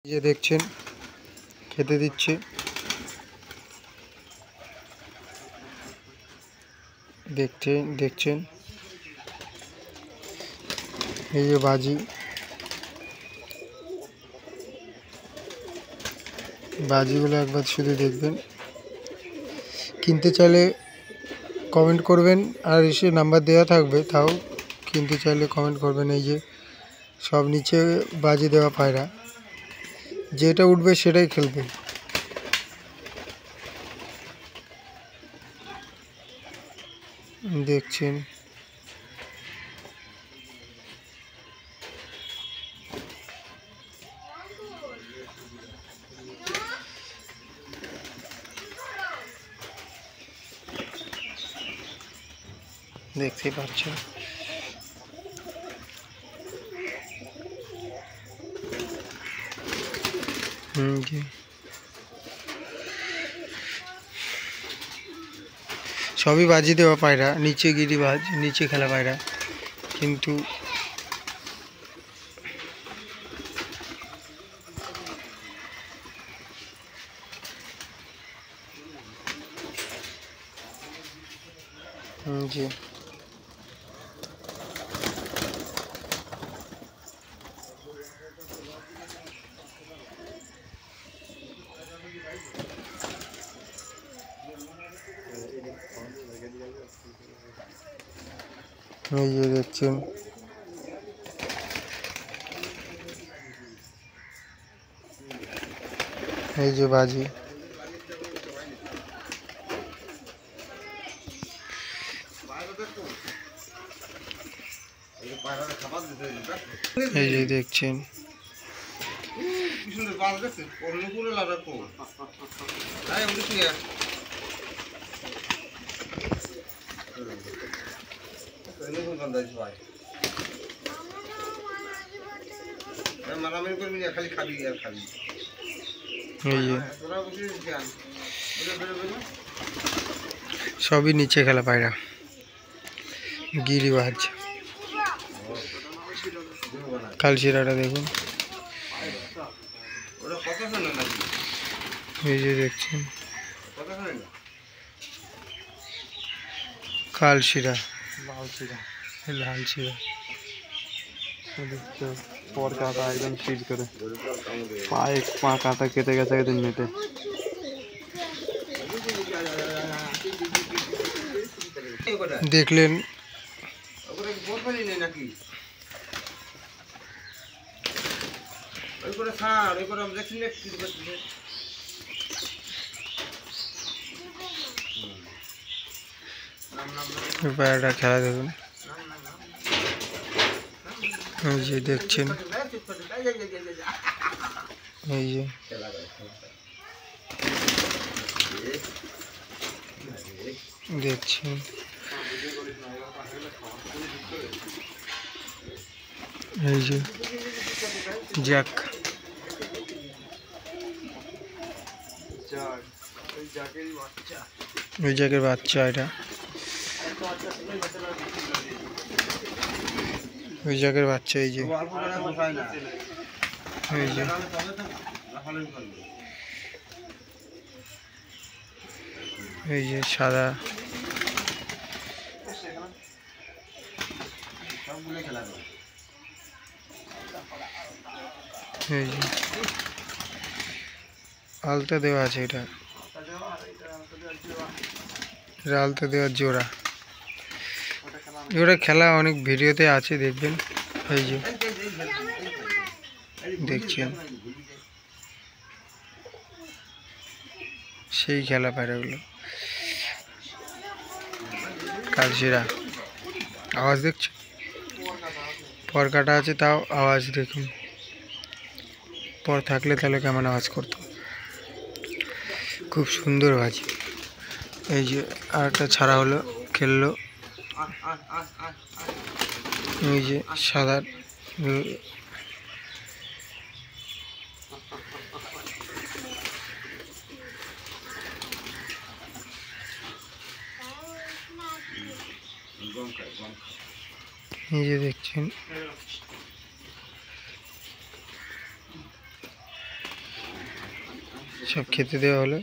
যে দেখছেন খেতে দিচ্ছে, দেখছেন এই যে বাজিগুলো একবার শুধু দেখবেন। কিনতে চাইলে কমেন্ট করবেন, আর এসে নাম্বার দেওয়া থাকবে, তাও কিনতে চাইলে কমেন্ট করবেন। এই যে সব নিচে বাজি দেওয়া পায়রা, যেটা উঠবে সেটাই খেলবে। দেখছেন দেখতেই পাচ্ছেন। জি, সবই বাজি দেওয়া পায়রা, নিচে গিরিবাজ, নিচে খেলা পায়রা, কিন্তু জি এই যে দেখছেন এই যে বাজি, এই যে দেখছেন এই যে সবই নিচে খেলা পায়রা, গিরিবাজ। কালশিরাটা দেখুন, এই যে দেখছেন কালশিরা, লাল শিরা পর কাটা একদম সিজ করে পা কাটা কেটে গেছে একদিন নেটে। দেখলেন পায়রাটা খেলা দেখুন, এই যে দেখছেন এই যে দেখছেন এই যে জ্যাক, ওই জ্যাকের বাচ্চা, এটা ওই জ্যাকের বাচ্চা। এই যে এই যে এই যে সাদা, এই যে আলতা দেওয়া আছে, এটা আলতা দেওয়ার জোড়া। ওটা খেলা অনেক ভিডিওতে আছে, দেখবেন। এই যে দেখছেন সেই খেলা পায়রাগুলো, কালশিরা। আওয়াজ দেখছো, পর কাটা আছে, তাও আওয়াজ দেখুন। পর থাকলে তাহলে কেমন আওয়াজ করতো। খুব সুন্দর বাজি। এই যে আরেকটা ছাড়া হলো, খেললো। এই যে সাদা, এই যে দেখছেন সব খেতে দেওয়া হলো।